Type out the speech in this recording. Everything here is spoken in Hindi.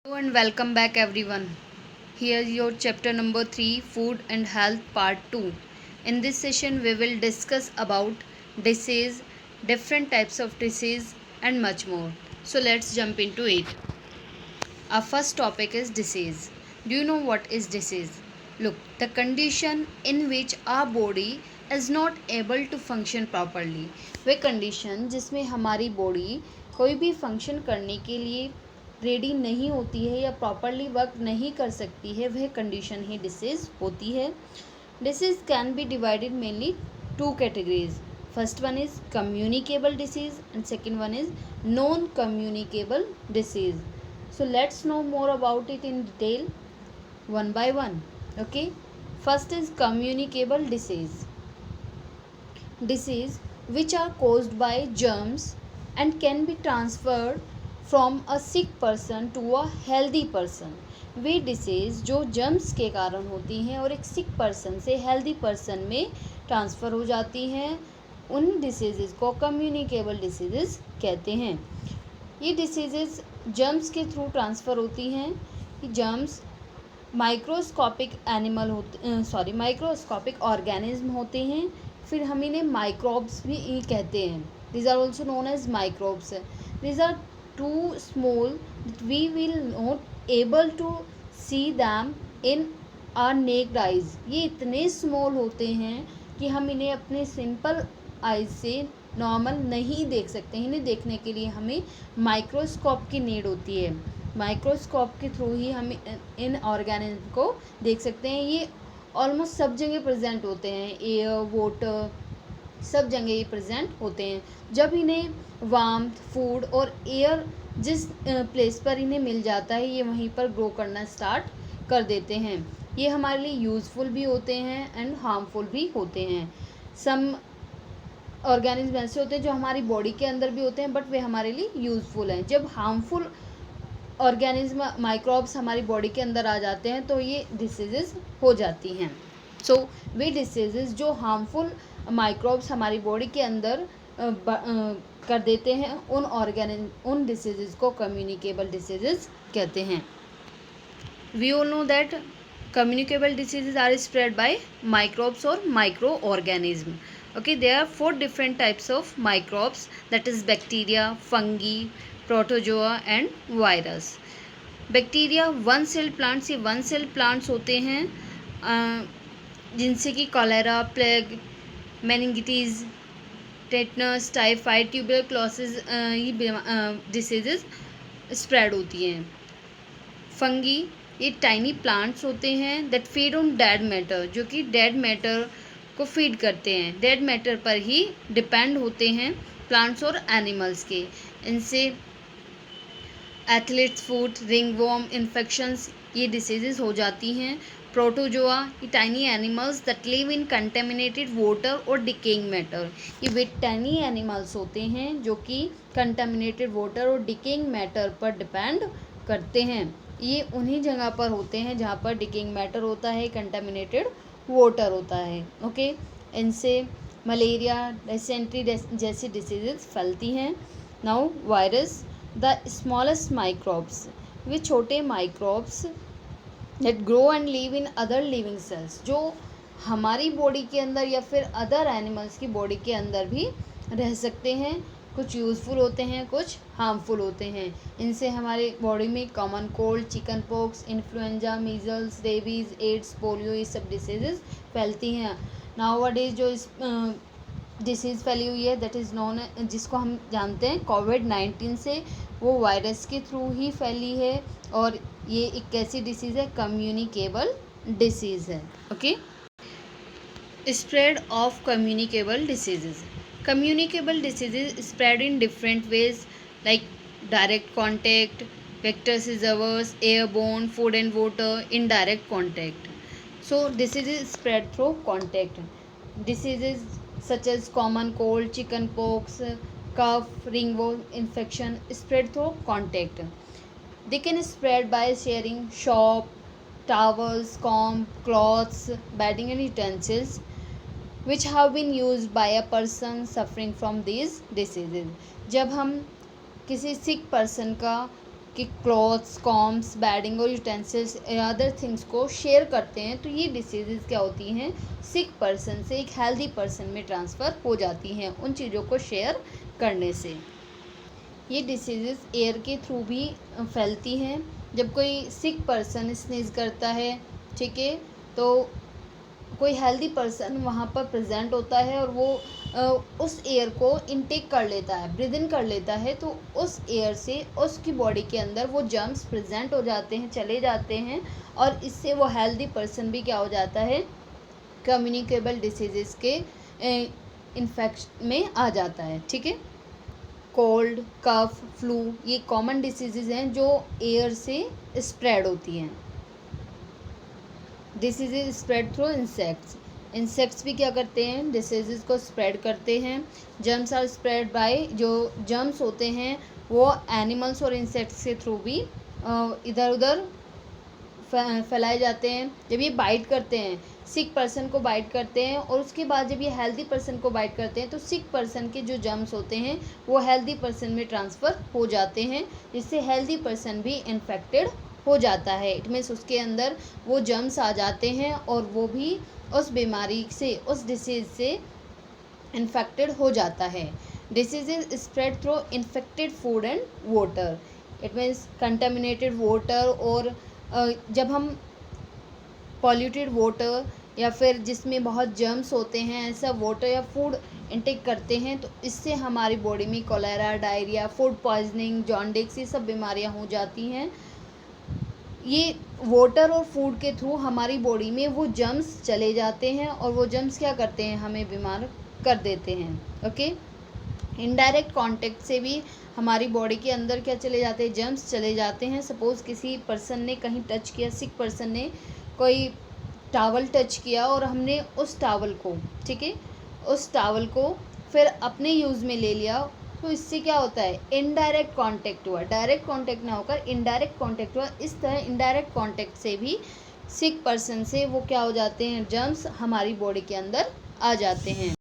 Hello and welcome back everyone. Here is your chapter number 3, Food and Health Part 2. In this session we will discuss about disease, different types of disease and much more. So let's jump into it. Our first topic is disease. Do you know what is disease? Look, the condition in which our body is not able to function properly. Way condition जिसमें हमारी बॉडी कोई भी फंक्शन करने के लिए रेडी नहीं होती है या प्रॉपरली वर्क नहीं कर सकती है, वह कंडीशन ही डिसीज़ होती है. Disease can be divided mainly two categories. First one is communicable disease and second one is non-communicable disease. So let's know more about it in detail one by one. Okay. First is communicable disease. Disease which are caused by germs and can be transferred from a sick person to a healthy person. Way disease जो जर्म्स के कारण होती हैं और एक सिक पर्सन से हेल्दी पर्सन में ट्रांसफ़र हो जाती हैं, उन डिसीज़ को कम्युनिकेबल डिसीज़ कहते हैं. ये डिसीज़ जर्म्स के थ्रू ट्रांसफ़र होती हैं. ये जर्म्स माइक्रोस्कोपिक माइक्रोस्कोपिक ऑर्गेनिज्म होते हैं. फिर हम इन्हें माइक्रोब्स भी कहते हैं. These are also known as microbes. These are too small that we will not able to see them in our naked eyes. ये इतने स्मॉल होते हैं कि हम इन्हें अपने सिंपल आइज से नॉर्मल नहीं देख सकते. इन्हें देखने के लिए हमें माइक्रोस्कोप की नीड होती है. माइक्रोस्कोप के थ्रू ही हम इन ऑर्गेनिज्म को देख सकते हैं. ये ऑलमोस्ट सब जगह प्रेजेंट होते हैं. एयर, वाटर, सब जगह ये प्रेजेंट होते हैं. जब इन्हें वार्म, फूड और एयर जिस प्लेस पर इन्हें मिल जाता है, ये वहीं पर ग्रो करना स्टार्ट कर देते हैं. ये हमारे लिए यूज़फुल भी होते हैं एंड हार्मफुल भी होते हैं. सम ऑर्गेनिज्म ऐसे होते हैं जो हमारी बॉडी के अंदर भी होते हैं बट वे हमारे लिए यूज़फुल हैं. जब हार्मफुल ऑर्गेनिज्म माइक्रोब्स हमारी बॉडी के अंदर आ जाते हैं तो ये डिसीज़ हो जाती हैं. सो वे डिसीज़ जो हार्मफुल माइक्रोब्स हमारी बॉडी के अंदर कर देते हैं, उन डिसीज़ को कम्युनिकेबल डिसीज़ कहते हैं. We all know that communicable diseases are spread by microbes or microorganism. Okay, there are 4 different types of microbes, that is bacteria, fungi, protozoa and virus. Bacteria one cell plants, ये वन सेल प्लांट्स होते हैं जिनसे कि cholera, plague, meningitis, tetanus, typhoid, tuberculosis ये डिसीजेज स्प्रेड होती हैं. फंगी ये टाइनी प्लांट्स होते हैं that feed on dead matter, जो कि डेड मैटर को फीड करते हैं. डेड मैटर पर ही डिपेंड होते हैं प्लांट्स और एनिमल्स के. इनसे एथलीट्स फुट, रिंगवॉर्म इन्फेक्शंस ये डिसीजेज हो जाती हैं. प्रोटोजोआ ये tiny animals that live in contaminated water और डिकेइंग मैटर. ये वे टाइनी एनिमल्स होते हैं जो कि कंटेमिनेटेड वाटर और डिकेइंग मैटर पर डिपेंड करते हैं. ये उन्हीं जगह पर होते हैं जहाँ पर डिकेइंग मैटर होता है, कंटेमिनेटेड वाटर होता है. ओके, इनसे मलेरिया, डिसेंट्री जैसी डिसीजेज फैलती हैं. Now virus, the smallest microbes, वे छोटे microbes that grow and live in other living cells, जो हमारी बॉडी के अंदर या फिर अदर एनिमल्स की बॉडी के अंदर भी रह सकते हैं. कुछ यूज़फुल होते हैं, कुछ हार्मफुल होते हैं. इनसे हमारे बॉडी में common cold, chicken pox, influenza, measles, rabies, AIDS, polio ये सब डिसीजेज फैलती हैं. नाउअडेज जो इस डिसीज़ फैली हुई है दैट इज़ नोन, जिसको हम जानते हैं कोविड-19 से, वो वायरस के थ्रू ही फैली है और ये एक कैसी डिसीज़ है, कम्युनिकेबल डिसीज़ है. Okay, spread of communicable diseases. Communicable diseases spread in different ways like direct contact, vector scissors, airborne, food and water, indirect contact. So diseases spread through contact. Diseases such as common cold, chicken pox, cough, ringworm infection spread through contact. They can spread by sharing soap, towels, comb, cloths, bedding and utensils which have been used by a person suffering from these diseases. जब हम किसी सिक पर्सन कि क्लॉथ्स, कॉम्स, बेडिंग और यूटेंसिल्स अदर थिंग्स को शेयर करते हैं, तो ये डिसीज़ेज़ क्या होती हैं, सिक पर्सन से एक हेल्दी पर्सन में ट्रांसफ़र हो जाती हैं उन चीज़ों को शेयर करने से। ये डिसीज़ेज़ एयर के थ्रू भी फैलती हैं। जब कोई सिक पर्सन स्नीज़ करता है, ठीक है, तो कोई हेल्दी पर्सन वहाँ पर प्रेजेंट होता है और वो उस एयर को इनटेक कर लेता है, ब्रीद इन कर लेता है, तो उस एयर से उसकी बॉडी के अंदर वो जर्म्स प्रेजेंट हो जाते हैं, चले जाते हैं, और इससे वो हेल्दी पर्सन भी क्या हो जाता है, कम्युनिकेबल डिसीज़ेज़ के इन्फेक्शन में आ जाता है। ठीक है, कोल्ड, कफ, फ्लू ये कॉमन डिसीज़ेज़ हैं जो एयर से स्प्रेड होती हैं। डिसीज़ेज स्प्रेड थ्रू इंसेक्ट्स, इंसेक्ट्स भी क्या करते हैं, डिसीज़ेज को स्प्रेड करते हैं। जर्म्स आर स्प्रेड बाय, जो जर्म्स होते हैं वो एनिमल्स और इंसेक्ट्स के थ्रू भी इधर उधर फैलाए जाते हैं। जब ये बाइट करते हैं, सिक पर्सन को बाइट करते हैं, और उसके बाद जब ये हेल्दी पर्सन को बाइट करते हैं, तो सिक पर्सन के जो जर्म्स होते हैं वो हेल्दी पर्सन में ट्रांसफ़र हो जाते हैं, जिससे हेल्दी पर्सन भी इन्फेक्टेड हो जाता है। इट मीन्स उसके अंदर वो जर्म्स आ जाते हैं और वो भी उस बीमारी से, उस डिसीज़ से इन्फेक्टेड हो जाता है। Disease spread through infected food and water, it means contaminated water, और जब हम पॉल्यूटेड वाटर या फिर जिसमें बहुत जर्म्स होते हैं ऐसा वाटर या फूड इंटेक करते हैं, तो इससे हमारी बॉडी में cholera, diarrhoea, food poisoning, jaundice ये सब बीमारियां हो जाती हैं। ये वाटर और फूड के थ्रू हमारी बॉडी में वो जर्म्स चले जाते हैं और वो जर्म्स क्या करते हैं, हमें बीमार कर देते हैं। ओके, इनडायरेक्ट कांटेक्ट से भी हमारी बॉडी के अंदर क्या चले जाते हैं, जर्म्स चले जाते हैं। सपोज़ किसी पर्सन ने कहीं टच किया, सिक पर्सन ने कोई टॉवल टच किया और हमने उस टॉवल को, ठीक है, उस टॉवल को फिर अपने यूज़ में ले लिया, तो इससे क्या होता है, इनडायरेक्ट कांटेक्ट हुआ, डायरेक्ट कांटेक्ट ना होकर इनडायरेक्ट कांटेक्ट हुआ। इस तरह इनडायरेक्ट कांटेक्ट से भी सिक पर्सन से वो क्या हो जाते हैं, जर्म्स हमारी बॉडी के अंदर आ जाते हैं।